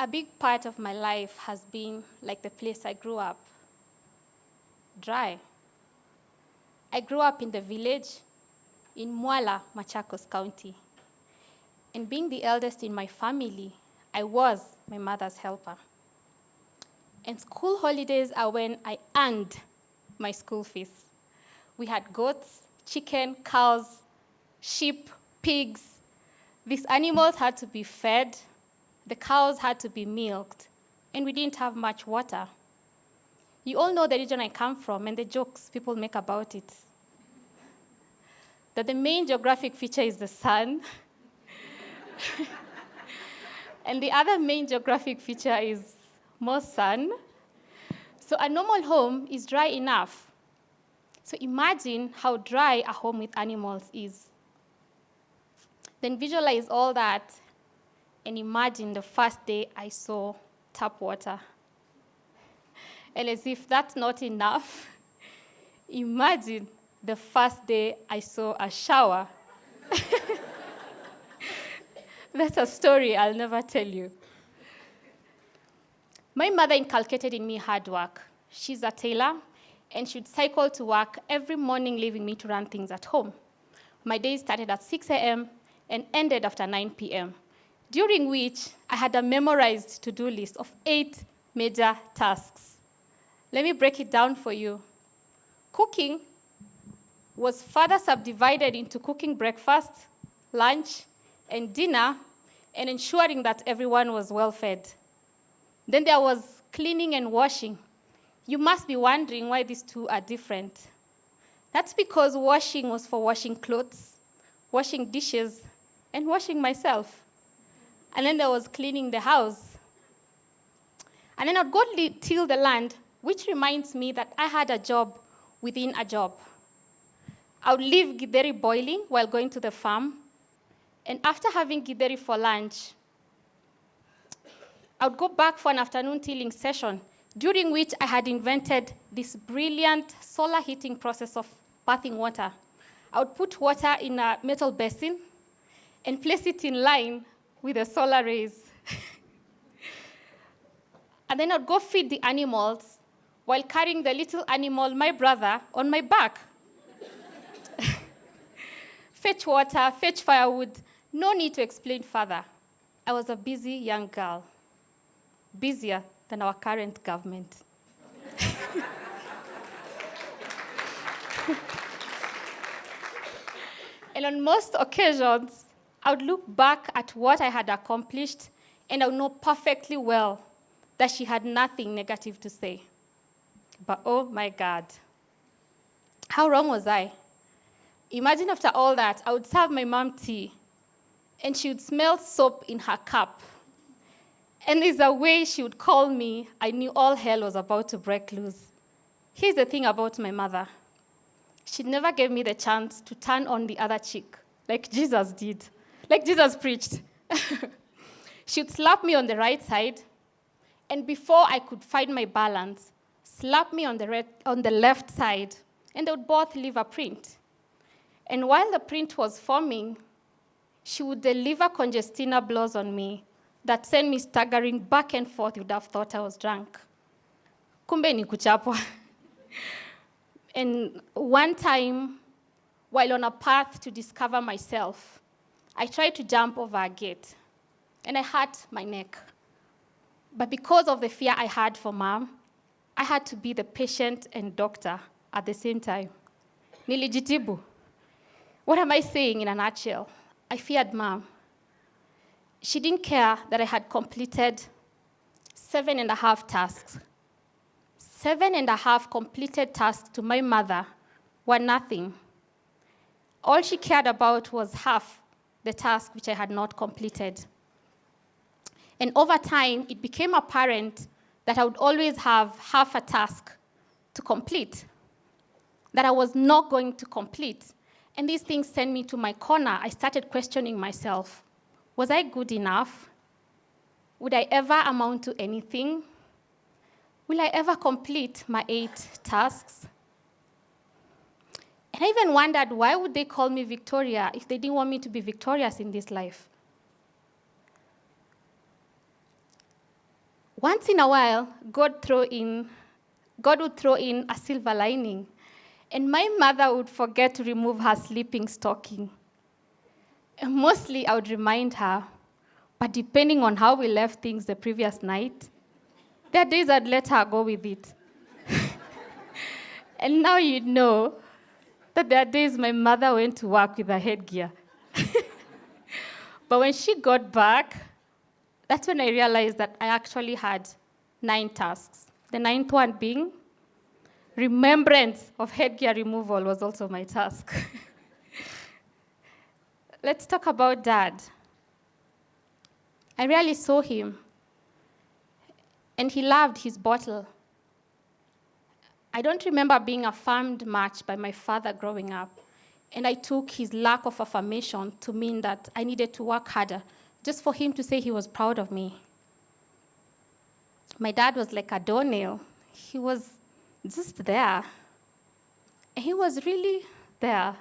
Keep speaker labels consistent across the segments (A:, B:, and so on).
A: A big part of my life has been like the place I grew up, dry. I grew up in the village in Mwala, Machakos County. And being the eldest in my family, I was my mother's helper. And school holidays are when I earned my school fees. We had goats, chicken, cows, sheep, pigs. These animals had to be fed, the cows had to be milked, and we didn't have much water. You all know the region I come from and the jokes people make about it. That the main geographic feature is the sun, and the other main geographic feature is more sun. So a normal home is dry enough. So imagine how dry a home with animals is. Then visualize all that and imagine the first day I saw tap water. And as if that's not enough, imagine the first day I saw a shower. That's a story I'll never tell you. My mother inculcated in me hard work. She's a tailor, and she'd cycle to work every morning, leaving me to run things at home. My day started at 6 a.m. and ended after 9 p.m., during which I had a memorized to-do list of 8 major tasks. Let me break it down for you. Cooking was further subdivided into cooking breakfast, lunch, and dinner, and ensuring that everyone was well fed. Then there was cleaning and washing. You must be wondering why these two are different. That's because washing was for washing clothes, washing dishes, and washing myself. And then there was cleaning the house. And then I'd go till the land, which reminds me that I had a job within a job. I would leave githeri boiling while going to the farm. And after having githeri for lunch, I would go back for an afternoon tilling session, during which I had invented this brilliant solar heating process of bathing water. I would put water in a metal basin and place it in line with the solar rays. And then I'd go feed the animals while carrying the little animal, my brother, on my back. Fetch water, fetch firewood, no need to explain further. I was a busy young girl, busier than our current government. And on most occasions, I would look back at what I had accomplished, and I would know perfectly well that she had nothing negative to say. But oh my God, how wrong was I? Imagine after all that, I would serve my mom tea, and she would smell soap in her cup. And there's a way she would call me, I knew all hell was about to break loose. Here's the thing about my mother. She never gave me the chance to turn on the other cheek, like Jesus did, like Jesus preached. She would slap me on the right side, and before I could find my balance, slap me on the left side, and they would both leave a print. And while the print was forming, she would deliver congestina blows on me that sent me staggering back and forth. You would have thought I was drunk. Kumbe ni kuchapwa. And one time, while on a path to discover myself, I tried to jump over a gate, and I hurt my neck. But because of the fear I had for mom, I had to be the patient and doctor at the same time. Nilijitibu. What am I saying in a nutshell? I feared mom. She didn't care that I had completed 7.5 tasks. 7.5 completed tasks to my mother were nothing. All she cared about was half the task which I had not completed. And over time, it became apparent that I would always have half a task to complete, that I was not going to complete. And these things sent me to my corner. I started questioning myself. Was I good enough? Would I ever amount to anything? Will I ever complete my 8 tasks? And I even wondered, why would they call me Victoria if they didn't want me to be victorious in this life? Once in a while, God would throw in a silver lining, and my mother would forget to remove her sleeping stocking. And mostly, I would remind her, but depending on how we left things the previous night, there are days I'd let her go with it. And now you know that there are days my mother went to work with her headgear. But when she got back, that's when I realized that I actually had 9 tasks. The 9th one being remembrance of headgear removal was also my task. Let's talk about Dad. I rarely saw him, and he loved his bottle. I don't remember being affirmed much by my father growing up, and I took his lack of affirmation to mean that I needed to work harder just for him to say he was proud of me. My dad was like a doornail. He was just there. And he was really there,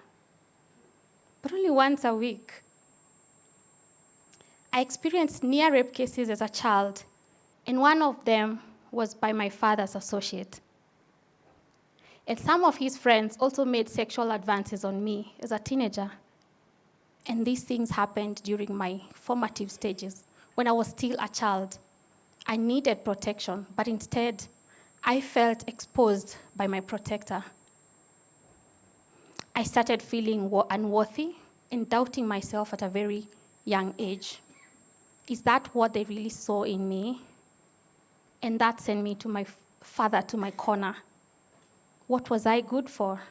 A: but only once a week. I experienced near rape cases as a child, and one of them was by my father's associate. And some of his friends also made sexual advances on me as a teenager. And these things happened during my formative stages, when I was still a child. I needed protection, but instead, I felt exposed by my protector. I started feeling unworthy and doubting myself at a very young age. Is that what they really saw in me? And that sent me to my father to my corner. What was I good for?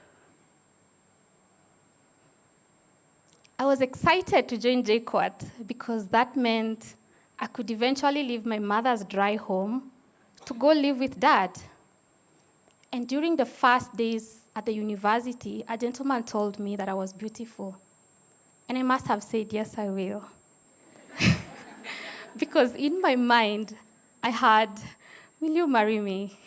A: I was excited to join JQuat because that meant I could eventually leave my mother's dry home to go live with Dad. And during the first days at the university, a gentleman told me that I was beautiful. And I must have said, yes, I will. Because in my mind, I had, will you marry me?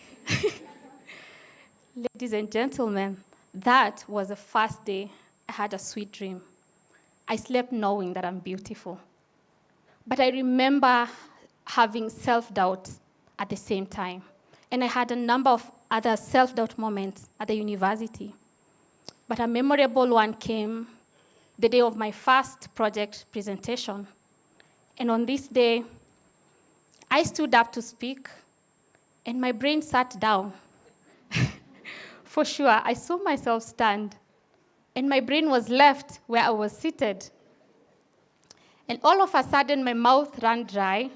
A: Ladies and gentlemen, that was the first day I had a sweet dream. I slept knowing that I'm beautiful. But I remember having self-doubt at the same time. And I had a number of other self-doubt moments at the university. But a memorable one came the day of my first project presentation. And on this day, I stood up to speak, and my brain sat down. For sure, I saw myself stand, and my brain was left where I was seated. And all of a sudden, my mouth ran dry.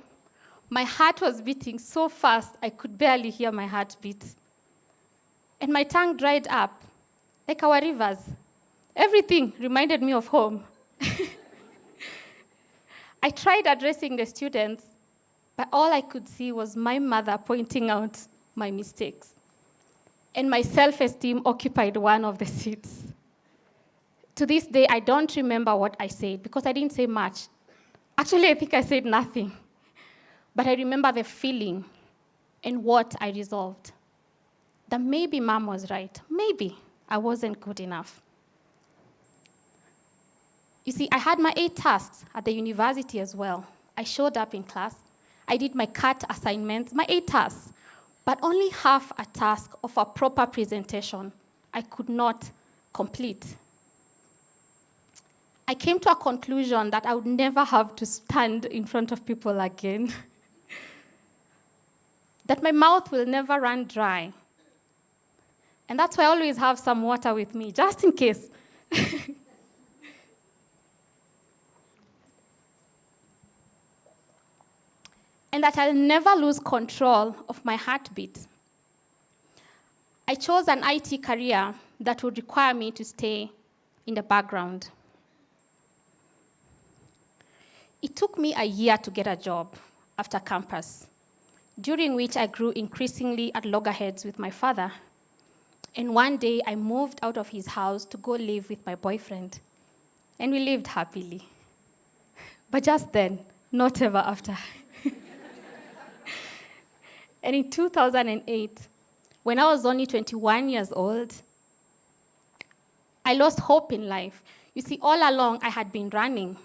A: My heart was beating so fast, I could barely hear my heartbeat. And my tongue dried up, like our rivers. Everything reminded me of home. I tried addressing the students, but all I could see was my mother pointing out my mistakes. And my self-esteem occupied one of the seats. To this day, I don't remember what I said because I didn't say much. Actually, I think I said nothing. But I remember the feeling and what I resolved. That maybe Mom was right. Maybe I wasn't good enough. You see, I had my 8 tasks at the university as well. I showed up in class. I did my CAT assignments, my 8 tasks, but only half a task of a proper presentation I could not complete. I came to a conclusion that I would never have to stand in front of people again. That my mouth will never run dry. And that's why I always have some water with me, just in case. And that I'll never lose control of my heartbeat. I chose an IT career that would require me to stay in the background. It took me a year to get a job after campus, during which I grew increasingly at loggerheads with my father. And one day, I moved out of his house to go live with my boyfriend. And we lived happily. But just then, not ever after. And in 2008, when I was only 21 years old, I lost hope in life. You see, all along, I had been running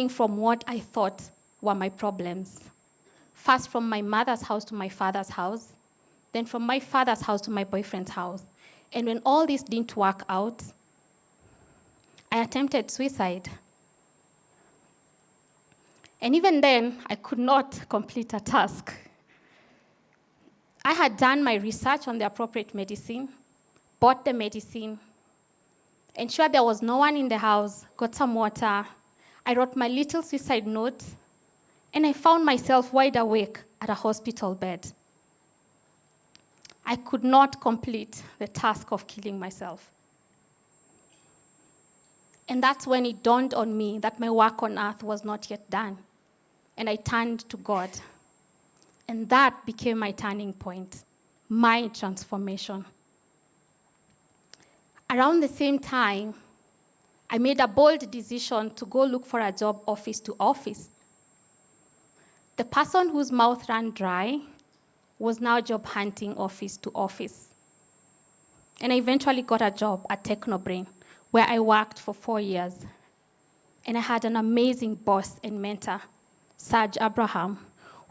A: from what I thought were my problems, First from my mother's house to my father's house, then from my father's house to my boyfriend's house. And when all this didn't work out, I attempted suicide. And even then, I could not complete a task. I had done my research on the appropriate medicine, bought the medicine, ensured there was no one in the house, got some water. I wrote my little suicide note, and I found myself wide awake at a hospital bed. I could not complete the task of killing myself. And that's when it dawned on me that my work on earth was not yet done. And I turned to God. And that became my turning point, my transformation. Around the same time, I made a bold decision to go look for a job office to office. The person whose mouth ran dry was now job hunting office to office. And I eventually got a job at Technobrain, where I worked for 4 years. And I had an amazing boss and mentor, Serge Abraham,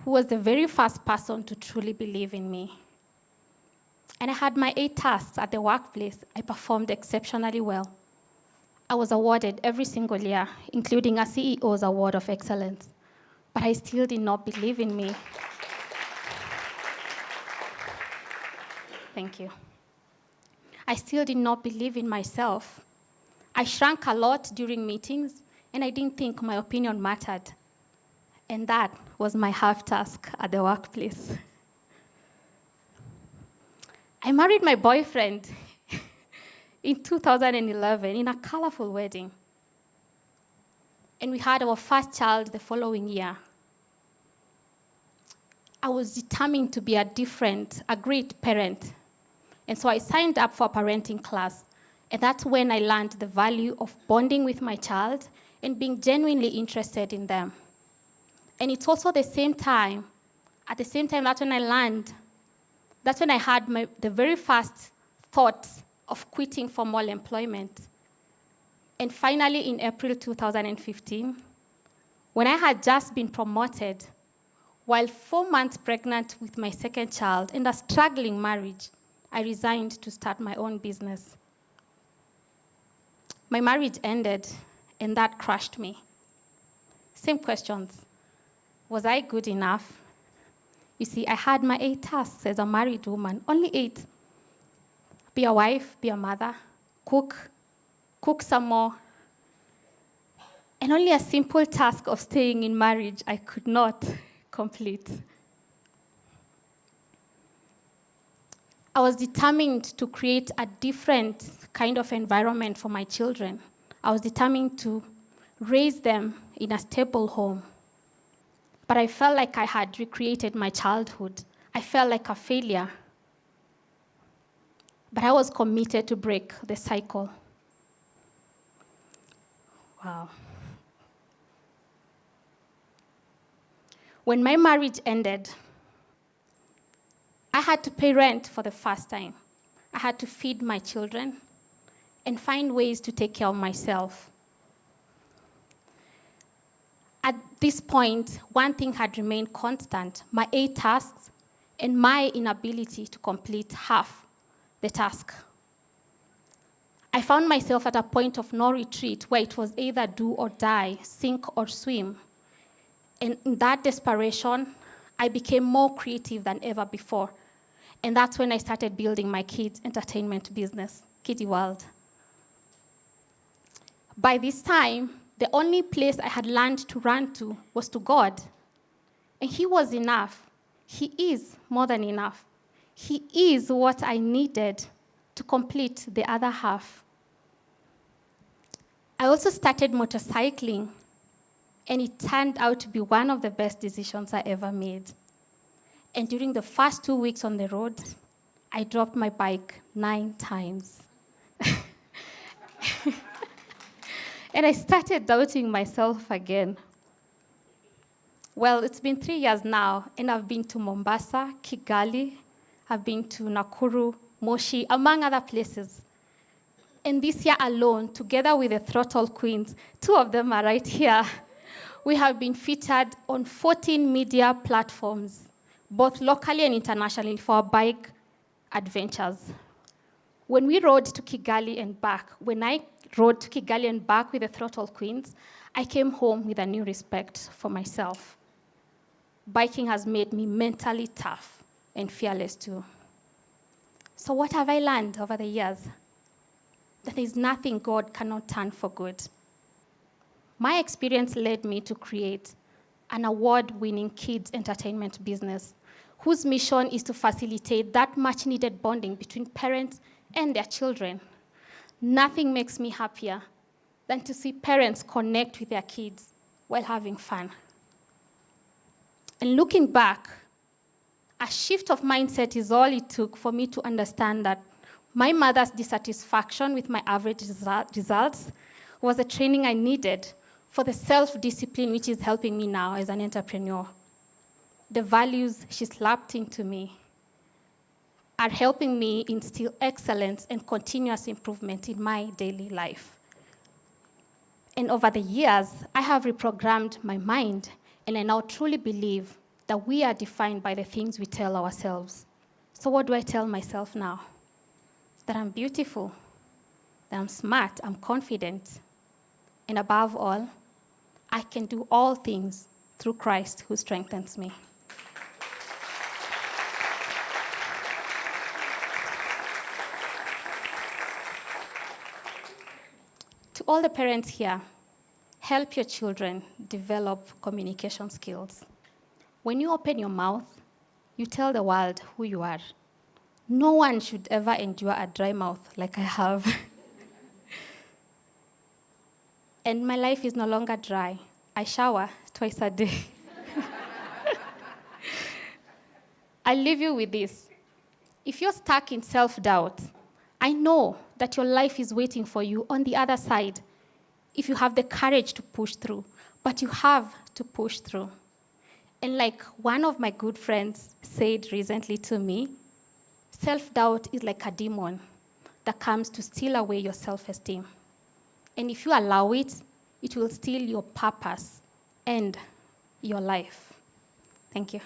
A: who was the very first person to truly believe in me. And I had my 8 tasks at the workplace. I performed exceptionally well. I was awarded every single year, including a CEO's Award of Excellence. But I still did not believe in me. Thank you. I still did not believe in myself. I shrank a lot during meetings, and I didn't think my opinion mattered. And that was my half task at the workplace. I married my boyfriend in 2011 in a colorful wedding. And we had our first child the following year. I was determined to be a great parent. And so I signed up for a parenting class. And that's when I learned the value of bonding with my child and being genuinely interested in them. And it's also at the same time, that's when I had the very first thought of quitting formal employment. And finally, in April 2015, when I had just been promoted, while 4 months pregnant with my second child and a struggling marriage, I resigned to start my own business. My marriage ended, and that crushed me. Same questions. Was I good enough? You see, I had my 8 tasks as a married woman, only 8. Be a wife, be a mother, cook some more. And only a simple task of staying in marriage I could not complete. I was determined to create a different kind of environment for my children. I was determined to raise them in a stable home. But I felt like I had recreated my childhood. I felt like a failure. But I was committed to break the cycle. Wow. When my marriage ended, I had to pay rent for the first time. I had to feed my children and find ways to take care of myself. At this point, one thing had remained constant, my 8 tasks and my inability to complete half the task. I found myself at a point of no retreat where it was either do or die, sink or swim. And in that desperation, I became more creative than ever before. And that's when I started building my kids' entertainment business, Kiddie World. By this time, the only place I had learned to run to was to God. And He was enough. He is more than enough. He is what I needed to complete the other half. I also started motorcycling, and it turned out to be one of the best decisions I ever made. And during the first 2 weeks on the road, I dropped my bike 9 times. And I started doubting myself again. Well, it's been 3 years now, and I've been to Mombasa, Kigali, I've been to Nakuru, Moshi, among other places. And this year alone, together with the Throttle Queens, 2 of them are right here, We have been featured on 14 media platforms, both locally and internationally, for our bike adventures. When we rode to Kigali and back, when I rode to Kigali and back with the Throttle Queens, I came home with a new respect for myself. Biking has made me mentally tough and fearless too. So what have I learned over the years? That there is nothing God cannot turn for good. My experience led me to create an award-winning kids entertainment business whose mission is to facilitate that much-needed bonding between parents and their children. Nothing makes me happier than to see parents connect with their kids while having fun. And looking back, a shift of mindset is all it took for me to understand that my mother's dissatisfaction with my average results was a training I needed for the self-discipline which is helping me now as an entrepreneur. The values she slapped into me are helping me instill excellence and continuous improvement in my daily life. And over the years, I have reprogrammed my mind, and I now truly believe that we are defined by the things we tell ourselves. So what do I tell myself now? That I'm beautiful, that I'm smart, I'm confident, and above all, I can do all things through Christ who strengthens me. To all the parents here, help your children develop communication skills. When you open your mouth, you tell the world who you are. No one should ever endure a dry mouth like I have. And my life is no longer dry. I shower twice a day. I'll leave you with this. If you're stuck in self-doubt, I know that your life is waiting for you on the other side if you have the courage to push through, but you have to push through. And like one of my good friends said recently to me, self-doubt is like a demon that comes to steal away your self-esteem. And if you allow it, it will steal your purpose and your life. Thank you.